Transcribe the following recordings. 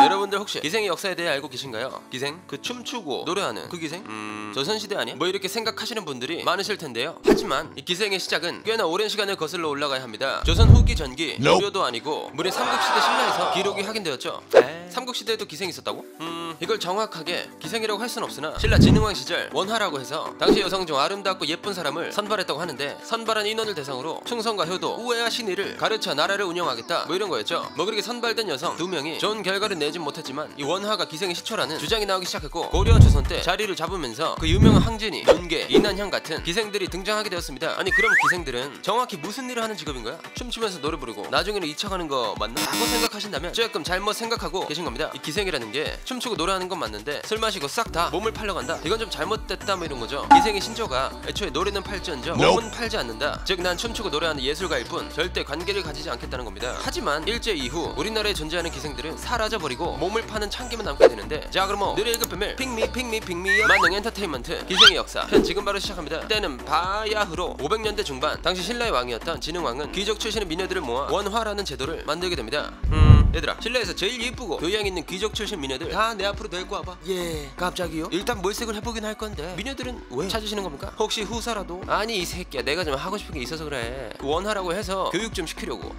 여러분들 혹시 기생의 역사에 대해 알고 계신가요? 기생? 그 춤추고 노래하는 그 기생? 조선시대 아니야? 뭐 이렇게 생각하시는 분들이 많으실 텐데요. 하지만 이 기생의 시작은 꽤나 오랜 시간을 거슬러 올라가야 합니다. 조선 후기 전기 무료도 아니고 무려 삼국시대 신라에서 기록이 확인되었죠. 삼국시대에도 기생이 있었다고? 이걸 정확하게 기생이라고 할 순 없으나 신라 진흥왕 시절 원하라고 해서 당시 여성 중 아름답고 예쁜 사람을 선발했다고 하는데, 선발한 인원을 대상으로 충성과 효도, 우애와 신의를 가르쳐 나라를 운영하겠다 뭐 이런 거였죠. 뭐 그렇게 선발된 여성 2명이 좋은 결과를 내진 못했지만 이 원하가 기생의 시초라는 주장이 나오기 시작했고, 고려 조선 때 자리를 잡으면서 그 유명한 항진이, 윤계, 이난향 같은 기생들이 등장하게 되었습니다. 아니 그럼 기생들은 정확히 무슨 일을 하는 직업인 거야? 춤추면서 노래 부르고 나중에는 이쳐가는 거 맞나? 라고 생각하신다면 조금 잘못 생각하고 계신 겁니다. 이 기생이라는 게 춤추고 노래하는 건 맞는데 술 마시고 싹 다 몸을 팔러 간다, 이건 좀 잘못됐다 뭐 이런 거죠. 기생의 신조가 애초에 노래는 팔지언정 몸은 팔지 않는다, 즉 난 춤추고 노래하는 예술가일 뿐 절대 관계를 가지지 않겠다는 겁니다. 하지만 일제 이후 우리나라에 존재하는 기생들은 사라져버리고 몸을 파는 참기만 남게 되는데, 자 그럼 뭐 늘 읽을 비밀 핑미 만능 엔터테인먼트 기생의 역사 편 지금 바로 시작합니다. 때는 바야흐로 500년대 중반, 당시 신라의 왕이었던 진흥왕은 귀족 출신의 미녀들을 모아 원화라는 제도를 만들게 됩니다. 얘들아, 신라에서 제일 예쁘고 교양 있는 귀족 출신 미녀들 다 내 앞으로 데리고 와봐. 예, 갑자기요? 일단 몰색을 해보긴 할 건데 미녀들은 왜 찾으시는 겁니까? 혹시 후사라도? 아니 이 새끼야, 내가 좀 하고 싶은 게 있어서 그래. 원하라고 해서 교육 좀 시키려고.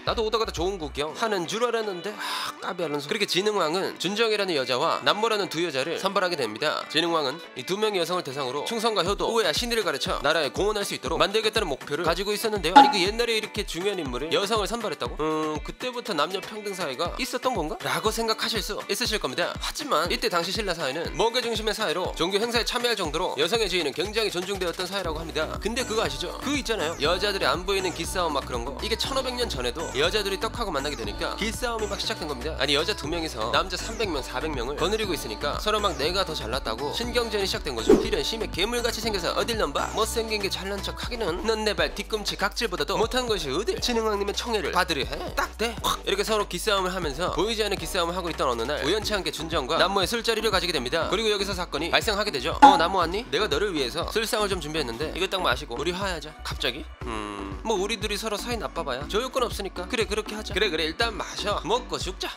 나도 오다가다 좋은 구경 하는 줄 알았는데 까비 알론소. 그렇게 진흥왕은 준정이라는 여자와 남모라는 두 여자를 선발하게 됩니다. 진흥왕은 이 2명의 여성을 대상으로 충성과 효도, 우애와 신의를 가르쳐 나라에 공헌할 수 있도록 만들겠다는 목표를 가지고 있었는데요. 아니 그 옛날에 이렇게 중요한 인물을 여성을 선발했다고? 그때부터 남녀 평등 사회가 있었던 건가? 라고 생각하실 수 있으실 겁니다. 하지만 이때 당시 신라 사회는 멍게 중심의 사회로 종교 행사에 참여할 정도로 여성의 지위는 굉장히 존중되었던 사회라고 합니다. 근데 그거 아시죠? 그 있잖아요, 여자들이 안 보이는 기싸움 막 그런 거. 이게 1500년 전에도 여자들이 떡하고 만나게 되니까 기싸움이 막 시작된 겁니다. 아니 여자 2명이서 남자 300명 400명을 거느리고 있으니까 서로 막 내가 더 잘났다고 신경전이 시작된 거죠. 이런 심해 괴물같이 생겨서 어딜 넘봐, 못생긴 게 잘난 척 하기는 넌 내 발 뒤꿈치 각질보다도 못한 것이 어딜 진흥왕님의 청해를 받으려 해. 딱 돼. 이렇게 서로 기싸움을 하면서 보이지 않는 기싸움을 하고 있던 어느 날 우연치 않게 준정과 남모의 술자리를 가지게 됩니다. 그리고 여기서 사건이 발생하게 되죠. 남모 왔니? 내가 너를 위해서 술상을 좀 준비했는데 이거 딱 마시고 우리 화해하자. 갑자기? 뭐 우리 둘이 서로 사이 나빠봐야 조율권 없으니까 그래 그렇게 하자. 그래 일단 마셔. 먹고 죽자.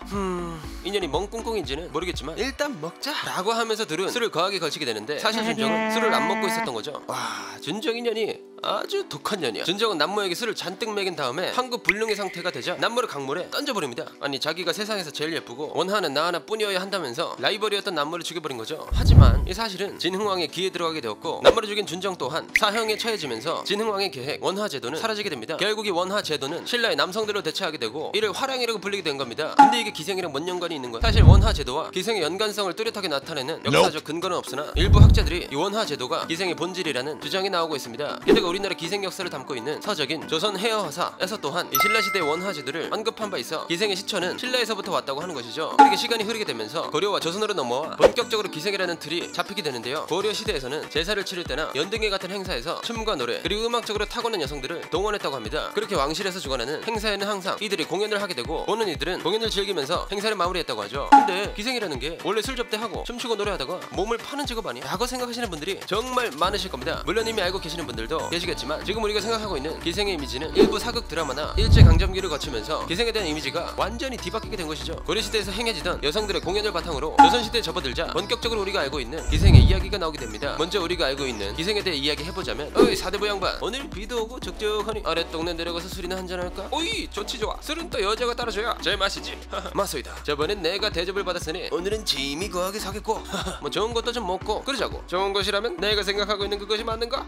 인연이 멍꿍꿍인지는 모르겠지만 일단 먹자 라고 하면서 둘은 술을 거하게 걸치게 되는데, 사실 준정은 술을 안 먹고 있었던 거죠. 와, 준정 인연이 아주 독한 년이야. 준정은 남모에게 술을 잔뜩 먹인 다음에 황급불능의 상태가 되자 남모를 강물에 던져버립니다. 아니 자기가 세상에서 제일 예쁘고 원하는 나 하나뿐이어야 한다면서 라이벌이었던 남모를 죽여버린 거죠. 하지만 이 사실은 진흥왕의 귀에 들어가게 되었고, 남모를 죽인 준정 또한 사형에 처해지면서 진흥왕의 계획 원하 제도는 사라지게 됩니다. 결국 이 원하 제도는 신라의 남성들로 대체하게 되고 이를 화랑이라고 불리게 된 겁니다. 근데 이게 기생이랑 뭔 연관이 있는 거야? 사실 원하 제도와 기생의 연관성을 뚜렷하게 나타내는 역사적 근거는 없으나 일부 학자들이 이 원하 제도가 기생의 본질이라는 주장이 나오고 있습니다. 게다가 우리나라 기생 역사를 담고 있는 서적인 조선 해어화사에서 또한 이 신라시대의 원하 제도를 언급한 바 있어 기생의 시초는 신라에서부터 왔다고 하는 것이죠. 그렇게 시간이 흐르게 되면서 고려와 조선으로 넘어와 본격적으로 기생이라는 틀이 잡히게 되는데요. 고려 시대에서는 제사를 치를 때나 연등회 같은 행사에서 춤과 노래 그리고 음악적으로 타고난 여성들을 동원했다고 합니다. 그렇게 왕실에서 주관하는 행사에는 항상 이들이 공연을 하게 되고, 보는 이들은 공연을 즐기면서 행사를 마무리했다고 하죠. 근데 기생이라는 게 원래 술 접대하고 춤추고 노래하다가 몸을 파는 직업 아니야? 라고 생각하시는 분들이 정말 많으실 겁니다. 물론 이미 알고 계시는 분들도 계시겠지만, 지금 우리가 생각하고 있는 기생의 이미지는 일부 사극 드라마나 일제강점기를 거치면서 기생에 대한 이미지가 완전히 뒤바뀌게 된 것이죠. 고려시대에서 행해지던 여성들의 공연을 바탕으로 조선시대에 접어들자 본격적으로 우리가 알고 있는 기생의 이야기가 나오게 됩니다. 먼저 우리가 알고 있는 기생에 대해 이야기해보자면, 어이 사대부 양반, 오늘 비도 오고 적적하니 아랫동네 내려가서 술이나 한잔할까? 오이 좋지 좋아. 술은 또 여자가 따라줘야 잘 마시지. 마소이다. 저번엔 내가 대접을 받았으니 오늘은 짐이 거하게 사겠고 뭐 좋은 것도 좀 먹고 그러자고. 좋은 것이라면 내가 생각하고 있는 그것이 맞는가?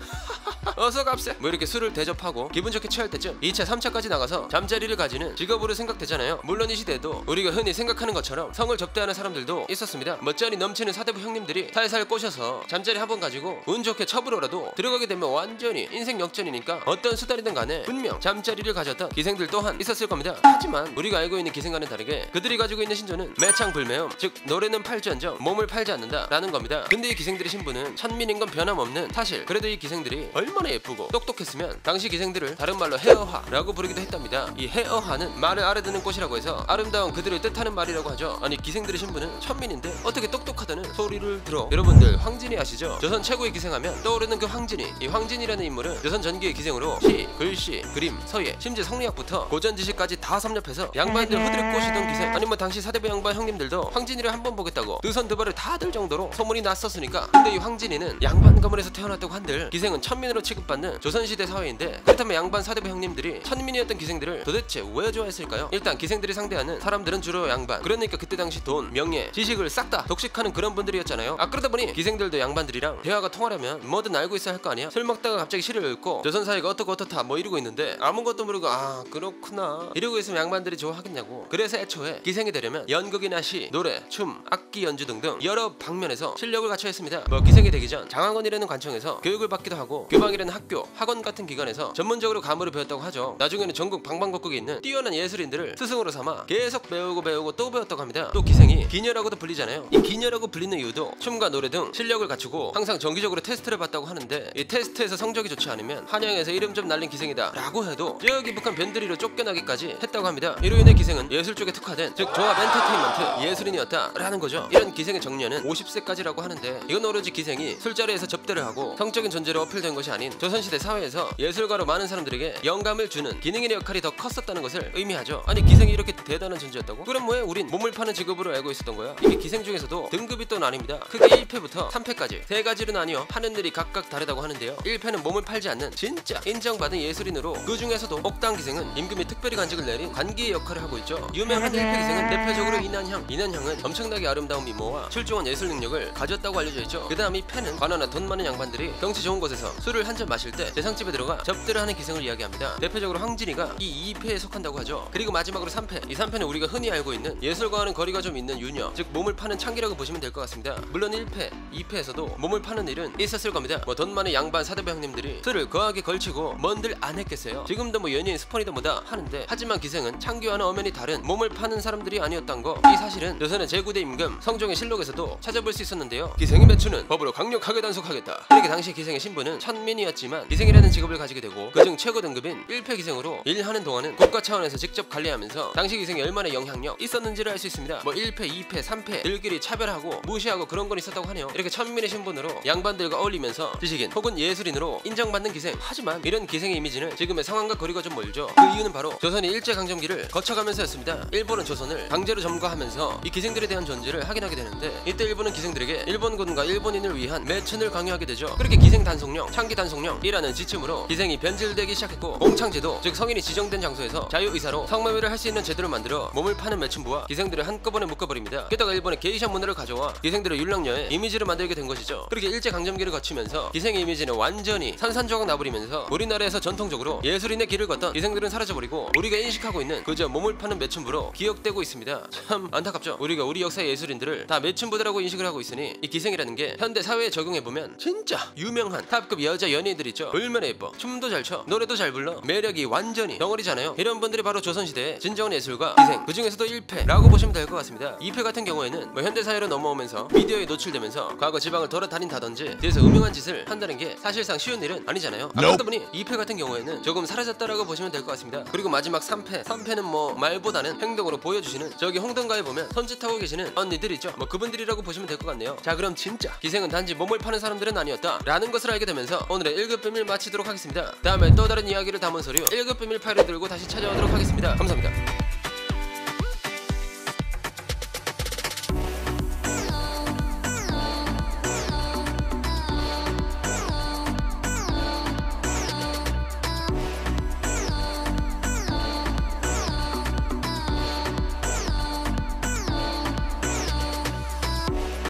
어서 갑세. 뭐 이렇게 술을 대접하고 기분 좋게 취할 때쯤 2차 3차까지 나가서 잠자리를 가지는 직업으로 생각되잖아요. 물론 이 시대에도 우리가 흔히 생각하는 것처럼 성을 접대하는 사람들도 있었습니다. 멋쟁이 넘치는 사대부 형님들이 살살 꼬셔서 잠자리 한 번 가지고 운 좋게 첩으로라도 들어가게 되면 완전히 인생 역전이니까 어떤 수달이든 간에 분명 잠자리를 가졌던 기생들 또한 있었을 겁니다. 하지만 우리가 알고 있는 기생과는 다르게 그들이 가지고 있는 신조는 매창불매음, 즉 노래는 팔지언정 몸을 팔지 않는다 라는 겁니다. 근데 이 기생들의 신분은 천민인 건 변함없는 사실. 그래도 이 기생들이 얼마나 예쁘고 예쁘고 똑똑했으면 당시 기생들을 다른 말로 헤어화라고 부르기도 했답니다. 이 헤어화는 말을 알아듣는 꽃이라고 해서 아름다운 그들을 뜻하는 말이라고 하죠. 아니 기생들의 신분은 천민인데 어떻게 똑똑하다는 소리를 들어. 여러분들 황진이 아시죠? 조선 최고의 기생하면 떠오르는 그 황진이. 이 황진이라는 인물은 조선 전기의 기생으로 시, 글씨, 그림, 서예, 심지어 성리학부터 고전 지식까지 다 섭렵해서 양반들 후드를 꼬시던 기생. 아니 뭐 당시 사대부 양반 형님들도 황진이를 한번 보겠다고 두선두발을 다 들 정도로 소문이 났었으니까. 근데 이 황진이는 양반 가문에서 태어났다고 한들 기생은 천민으로 취급받는 조선시대 사회인데, 그렇다면 양반 사대부 형님들이 천민이었던 기생들을 도대체 왜 좋아했을까요? 일단 기생들이 상대하는 사람들은 주로 양반, 그러니까 그때 당시 돈, 명예, 지식을 싹 다 독식하는 그런 분들이었잖아요. 그러다 보니 기생들도 양반들이랑 대화가 통하려면 뭐든 알고 있어야 할 거 아니야. 술 먹다가 갑자기 시를 읽고 조선 사회가 어떻고 어떻다 뭐 이러고 있는데 아무것도 모르고 아 그렇구나 이러고 있으면 양반들이 좋아하겠냐고. 그래서 애초에 기생이 되려면 연극이나 시, 노래, 춤, 악기 연주 등등 여러 방면에서 실력을 갖춰야 했습니다. 뭐 기생이 되기 전 장학원이라는 관청에서 교육을 받기도 하고 교방이라는 학교, 학원 같은 기관에서 전문적으로 가무를 배웠다고 하죠. 나중에는 전국 방방곡곡에 있는 뛰어난 예술인들을 스승으로 삼아 계속 배우고 또 배웠다고 합니다. 또 기생이 기녀라고도 불리잖아요. 이 기녀라고 불리는 이유도 춤과 노래 등 실력을 갖추고 항상 정기적으로 테스트를 받다고 하는데, 이 테스트에서 성적이 좋지 않으면 한양에서 이름 좀 날린 기생이다 라고 해도 저기 북한 변두리로 쫓겨나기까지 했다고 합니다. 이로 인해 기생은 예술 쪽에 특화된, 즉 조합 엔터테인먼트 예술인이었다 라는 거죠. 이런 기생의 정년은 50세까지라고 하는데, 이건 오로지 기생이 술자리에서 접대를 하고 성적인 존재로 어필된 것이 아닌 조선시대 사회에서 예술가로 많은 사람들에게 영감을 주는 기능인의 역할이 더 컸었다는 것을 의미하죠. 아니 기생이 이렇게 대단한 존재였다고? 그럼 왜 우린 몸을 파는 직업으로 알고 있었던 거야? 이게 기생 중에서도 등급이 또 나뉩니다. 크게 1패부터 3패까지 세 가지로 나뉘어 하는 일이 각각 다르다고 하는데요. 1패는 몸을 팔지 않는 진짜 인정받은 예술인으로, 그 중에서도 옥당 기생은 임금이 특별히 간직을 내린 관기의 역할을 하고 있죠. 유명한 1패 기생은 대표적으로 이난향. 이난향은 엄청나게 아름다운 미모와 출중한 예술 능력을 가졌다고 알려져 있죠. 그 다음 2패는 가난한 돈 많은 양반들이 경치 좋은 곳에서 술을 한 잔 마실 때 대상집에 들어가 접대를 하는 기생을 이야기합니다. 대표적으로 황진이가 이 2패에 속한다고 하죠. 그리고 마지막으로 3패. 이 3패는 우리가 흔히 알고 있는 예술과는 거리가 좀 있는 유녀, 즉 몸을 파는 창기라고 보시면 될 것 같습니다. 물론 1패, 2패에서도 몸을 파는 일은 있었을 겁니다. 뭐 돈 많은 양반 사대부 형님들이 술을 거하게 걸치고 뭔들 안 했겠어요. 지금도 뭐 연예인 스폰이다 뭐다 하는데, 하지만 기생은 창기와는 엄연히 다른 몸을 파는 사람들이 아니었던 거. 이 사실은 조선의 제9대 임금 성종의 실록에서도 찾아볼 수 있었는데요. 기생의 매추는 법으로 강력하게 단속하겠다. 그러게 당시 기생의 신분은 천민이었지만 기생이라는 직업을 가지게 되고, 그중 최고 등급인 1패 기생으로 일하는 동안은 국가 차원에서 직접 관리하면서 당시 기생이 얼마나 영향력 있었는지를 알 수 있습니다. 뭐 1패, 2패, 3패 들끼리 차별하고 무시하고 그런 건 있었다고 하네요. 이렇게 천민의 신분으로 양반들과 어울리면서 지식인 혹은 예술인으로 인정받는 기생. 하지만 이런 기생의 이미지는 지금의 상황과 거리가 좀 멀죠. 그 이유는 바로 조선이 일제강점기를 거쳐가면서였습니다. 일본은 조선을 강제로 점거하면서 이 기생들에 대한 존재를 확인하게 되는데, 이때 일본은 기생들에게 일본군과 일본인을 위한 매춘을 강요하게 되죠. 그렇게 기생 단속령, 창기 단속령이라는 지침으로 기생이 변질되기 시작했고, 공창제도, 즉 성인이 지정된 장소에서 자유의사로 성매매를 할 수 있는 제도를 만들어 몸을 파는 매춘부와 기생들을 한꺼번에 묶어버립니다. 게다가 일본의 게이샤 문화를 가져와 기생들의 율랑녀의 이미지를 만들게 된 것이죠. 그렇게 일제강점기를 거치면서 기생의 이미지는 완전히 산산조각 나버리면서 우리나라에서 전통적으로 예술인의 길을 걷던 기생들은 사라져버리고 우리가 인식하고 있는 그저 몸을 파는 매춘부로 기억되고 있습니다. 참 안타깝죠. 우리가 우리 역사의 예술인들을 다 매춘부들하고 인식을 하고 있으니 이 기생이라는 게 현대 사회에 적용해보면 진짜 유명한 탑급 여자 연예인들 있죠. 얼마나 예뻐, 춤도 잘 춰, 노래도 잘 불러, 매력이 완전히 덩어리잖아요. 이런 분들이 바로 조선시대의 진정한 예술가 기생, 그 중에서도 1패라고 보시면 될 것 같습니다. 2패 같은 경우에는 뭐 현대사회로 넘어오면서 미디어에 노출되면서 과거 지방을 돌아다닌다든지 뒤에서 음흉한 짓을 한다는 게 사실상 쉬운 일은 아니잖아요. 그러다 보니 2패 같은 경우에는 조금 사라졌다라고 보시면 될 것 같습니다. 그리고 마지막 3패는 뭐 말보다는 행동으로 보여주시는, 저기 홍등가에 보면 선짓하고 계시는 언니들 있죠. 뭐 그분들이라고 보시면 될 것 같네요. 자, 그럼 진짜 기생은 단지 몸을 파는 사람들은 아니었다 라는 것을 알게 되면서 오늘의 1급 비밀 마치도록 하겠습니다. 다음에 또 다른 이야기를 담은 서류 1급 비밀 파일을 들고 다시 찾아오도록 하겠습니다. 감사합니다.